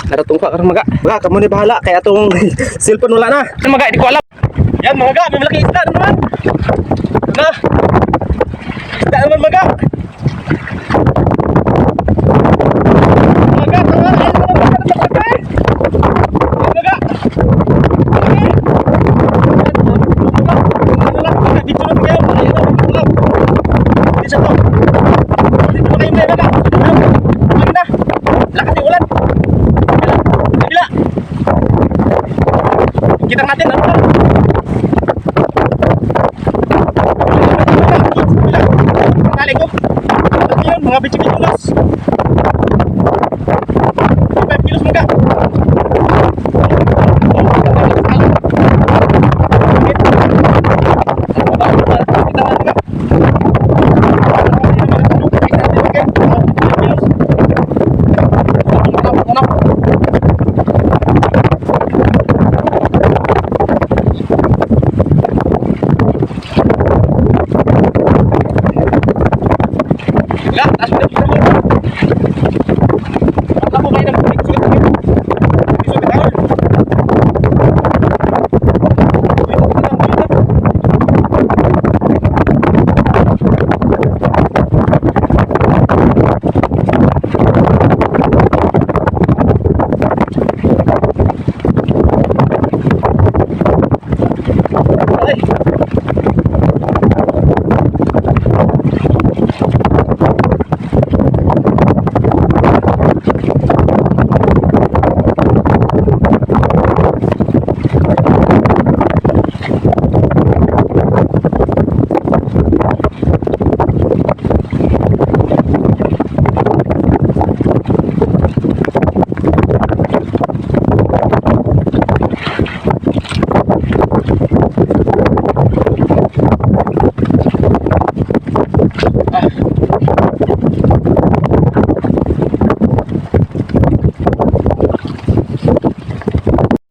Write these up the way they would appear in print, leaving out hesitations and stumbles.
Naratong ka karang maga. Maga, kamo ni bahala. Kaya itong cellphone wala na. Maga, hindi ko alam. Yan mga ga, may malaking isda naman. Na. Isda naman maga. Maga, tanga. Ay, naman maga. Maga. Dito na kayo. Dito to. Dito na kayo may maga. Ulan na. Lakas yung ulan. Kabila. Kitang natin. Ano ba? Tali ko. Ito yun, mga 20 kilos. 5 kilos mga.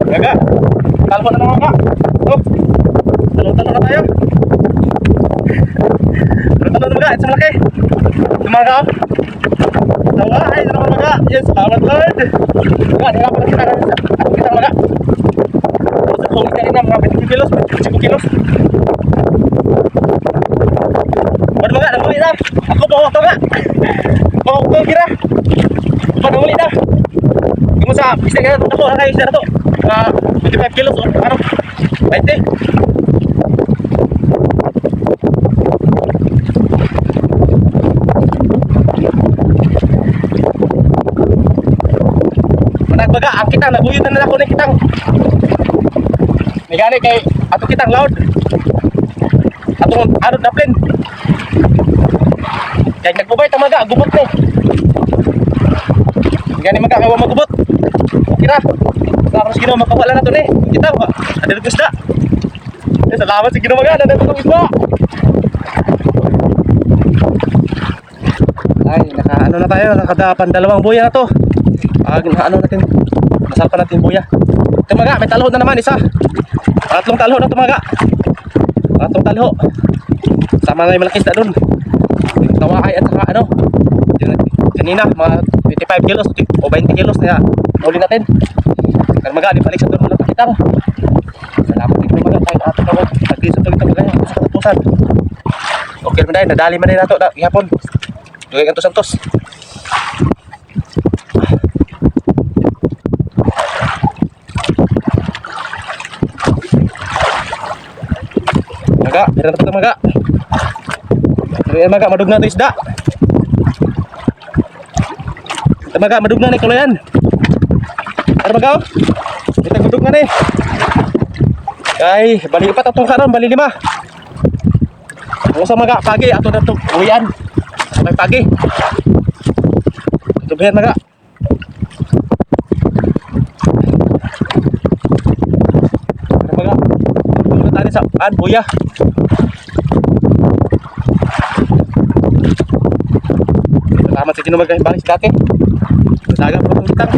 Gaga, talpo na naman ka. Oh, talong-talong na tayo. Talong-talong na mga, it's malaki. Tumaga oh. Tawa, ay naman mga. Yes, salamat Lord. Mga, hindi ako nakita natin sa atong kitang mga. Sa kong kita rin na mga 20 kilos, 25 kilos. Ba't mga, namuli na. Ako po, ito nga. Ako, kira. Ba't namuli na. Kumusta, isa ka na ito. Ako, nakayos na ito. 25 kilos o ano? 20. Managbaga, ang kitang naguyod na ako ng kitang. May gani kay ato kitang loud. Atong arod na plane. Kaya nagbubay tamaga, gubot ni. Gani maga kawa magubot. Kira. Tapos ginawa makawala na ito eh. Kita ba? Ada ng isda. Salamat sa ginawa nga. Ada ng isda. Ay, nakaano na tayo. Nakadapan dalawang buya na to. Ano natin. Nasalpa natin buya. Tumaga, may talho na naman isa. Tatlong talho na tumaga. Tatlong talho. Sama na yung malaki isda dun. Tawahay at saka ano. Kanina, mga 25 kilos o 20 kilos na uli natin. Karena maga, di balik sa turun na kita. Salamat din maga kahit ato na ko. Nag-isip na kita maga sa katapusan. Okay naman dahil, nadali man rin nato na ihapon. Dugay kanto santos. Maga, meron na ito maga. Maga, madug na ito isda. Ito maga, madug na ito kulayan. Ano magaw? Kita gudog nga na eh. Kay, bali 4 atong karon, bali 5. Ang sa maga, pagi, ato na ito, uwian. May pagi. Ito bihan maga. Ano maga? Ito na tayo sa buya. Salamat sa ginumag kahit balik sa dati. Daga pa itong kitang.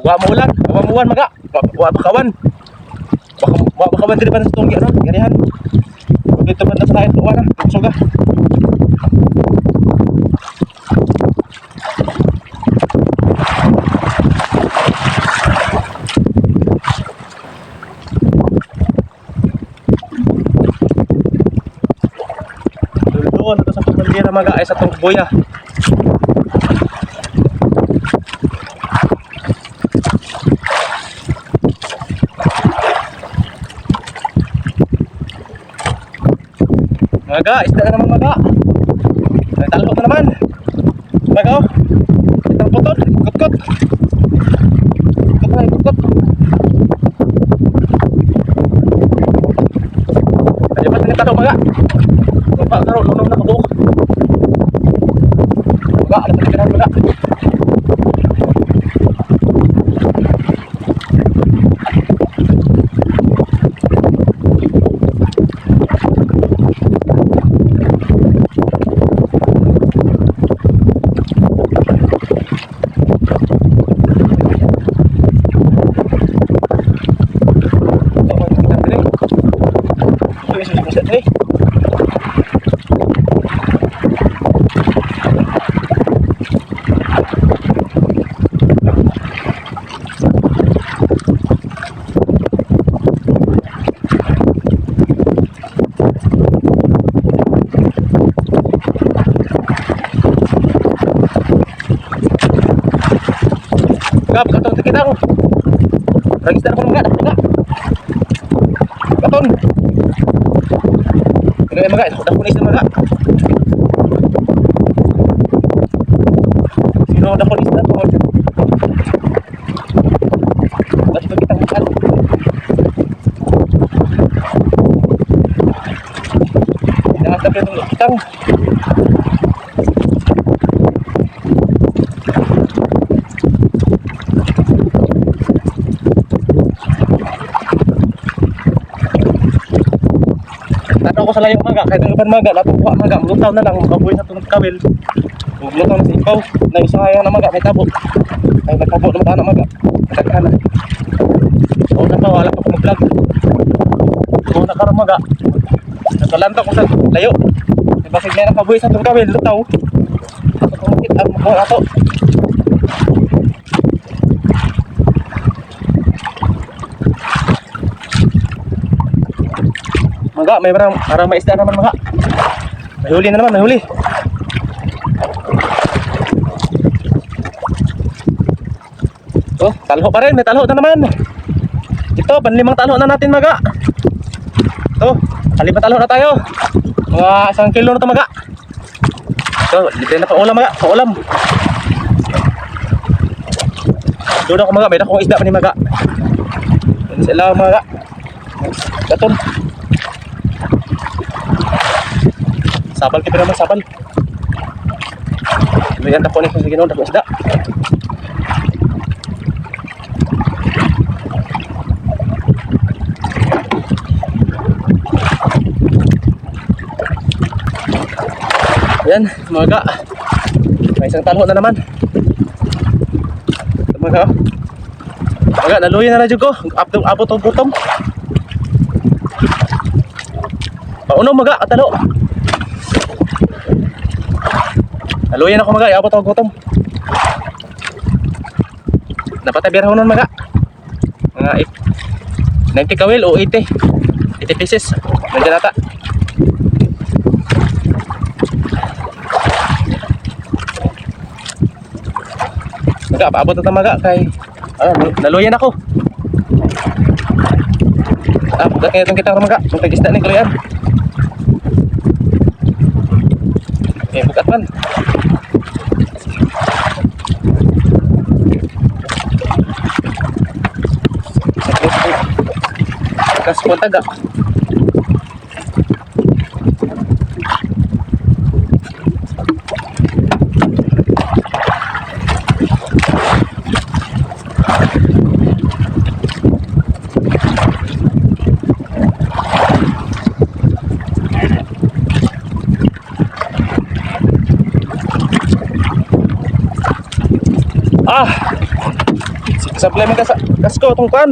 Wa mo ulan, wa mo uwan maga. Wa bakawan. Wa bakawan diri pa sa tunggi ano, garihan. Dito pa na sa lain tuwa na, suga. mga ay sa tong buya. Maga, isda na naman maga. Nagtalo na naman. Maga oh. Itang putol, kutkot. Kutkot. Ayo pa talo maga. Lupa karo lunom na kabuk. Maga, ada talikan maga. Gap, katong kita ko. Register ko mga dak. Katon. Ini mga dak kunis mga. Sino dak kunis na to? Dak kita makan. Jangan sampai tunggu kita. Ako sa layong maga, kahit ang iban maga, napukuha maga, lutaw na lang, mabuhay sa tunod kawil. Lutaw na sa ikaw, na isahaya na maga, may tabo. Ay nagtabo naman na maga, natagana. So na pa, wala pa kong vlog. So na karang maga, natalanta ko sa layo. Basig na nakabuhay sa tunod kawil, lutaw. Sa tumakit, ang makuha ato. Maga, may parang maisda naman mga. May huli na naman, may huli. Oh, talho pa rin, may talho na naman. Ito, panlimang talho na natin maga. Ito, kalipa talho na tayo. Mga 1 kilo na ito maga. Ito, libre na pa ulam maga, pa ulam. Doon ako maga, may dakong isda pa ni maga. Doon sila maga. Gaton. Sabal kita naman, sabal. Luyan dako ni kung sige no, dako isda. Ayan, maga. May isang talho na naman. Maga. Maga, naluyan na na ko. Abot ang butong. Pauno maga, katalo. Naluyan ako maga, abot ako gutom. Napatabiraw nun maga. Mga 90 kawil o 80 pieces. Nandiyan nata. Maga, paabot na maga kay naluyan ako. Bukat ngayon kita maga. Kung tag-isda ni kaluyan. Bukat man. Kas po taga. Supply man ka sa kasko itong kan.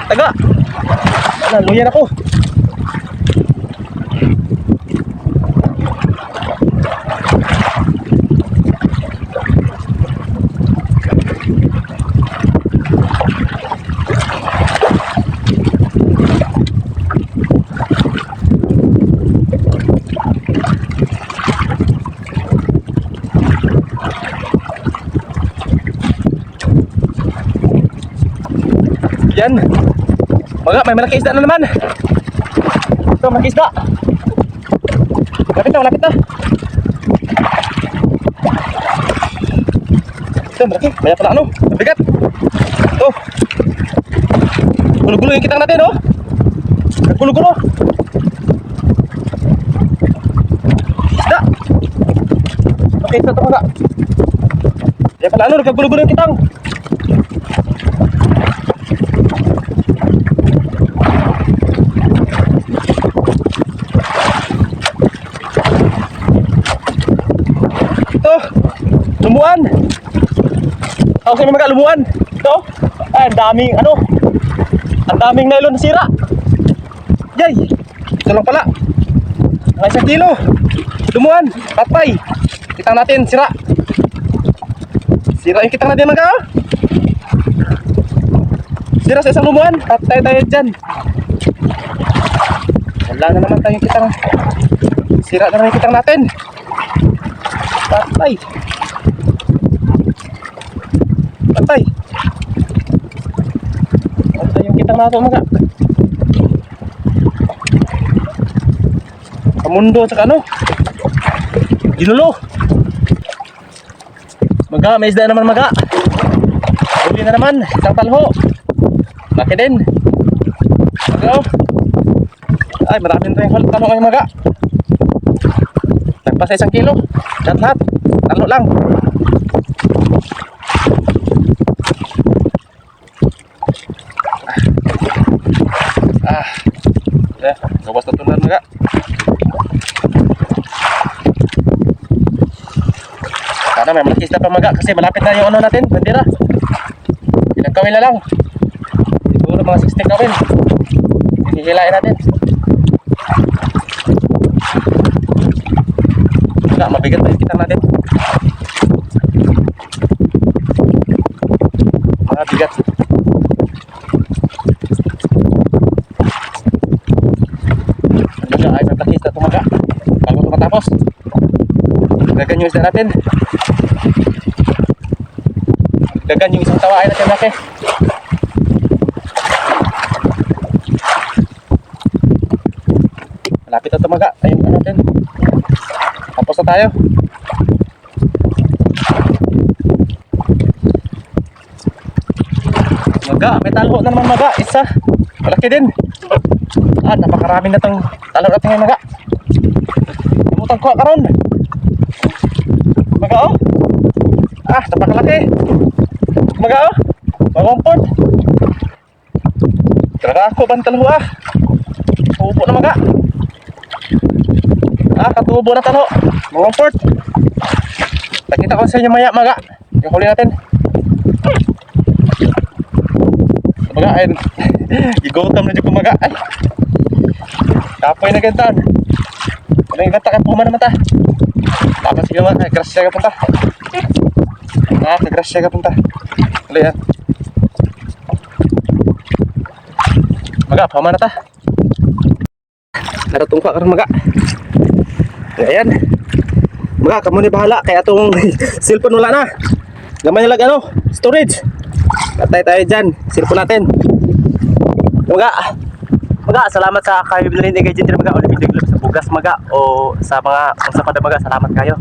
Taga. Luyan ako. Yan. Mga, may malaki isda na naman. Ito, malaki isda. Malapit na, malapit na. Ito, malaki. Maya pala ano. Mabigat. Ito. Gulo-gulo yung kitang natin, oh. Gulo-gulo. Isda. Okay, ito mga. Maya pala ano, nagkagulo-gulo yung kitang. Lumuan. Ako sa mga lumuan. Ito. Ay, ang daming ano. Ang daming nylon na sira. Yay. Ito lang pala. Mga 1 kilo. Lumuan. Patay. Kitang natin sira. Sira yung kitang natin mga. Sira sa isang lumuan. Patay tayo dyan. Wala na naman tayong kitang. Sira na naman yung kitang natin. Patay. Patay. Patay yung kitang nato mga. Kamundo at saka ano. Ginulo. Maga, may isda naman maga. Huli na naman, isang talho. Laki din. Maga. Ay, maraming tayong talho ngayon maga. Nagpasa 1 kilo. Lahat. Talho lang. Gawas na tunan mga. Sana may malaki isda pa mga kasi malapit na yung ano natin, bandera. Ilang kawin na lang. Siguro mga 60 kawin. Hihilain natin. Mga mabigat pa yung kita natin. Mga bigat. Ay, may plakis na tumaga bago ito matapos. Gagan yung isda natin. Gagan yung isang tawain natin laki. Malapit na tumaga. Ayun ano natin. Tapos na tayo. Maga, may talho na naman maga. Isa. Malaki din. Napakarami na itong talo natin ngayon maga. Namutang kuha karon. Maga oh. Napakalaki. Maga oh. Mawampod. Talaga ako bang talo Tubo na maga. Katubo na talo. Mawampod. Nakita ko sa inyo maya maga. Yung huli natin. Maga ay gigotam na dyan ko maga. Ay. Kapoy na gantan. Ano yung ganta ka puma naman ta. Tapos sige mga kagrasya ka punta. Kagrasya ka punta. Hali yan. Maga, puma na ta. Naratong ka karon maga. Ayan. Maga, kamo ni bahala. Kaya itong cellphone wala na. Gamay nilag ano, storage. Patay tayo dyan. Cellphone natin. Maga, salamat sa kayo bilhin ni Agent maga o libig sa bugas maga o sa mga usapan maga, salamat kayo.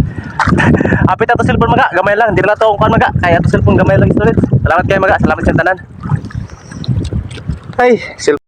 Apit ato cellphone maga, gamay lang, di na to kuan maga, kaya ato cellphone gamay lang storage. Salamat kayo maga, salamat sa tanan. Ay, cellphone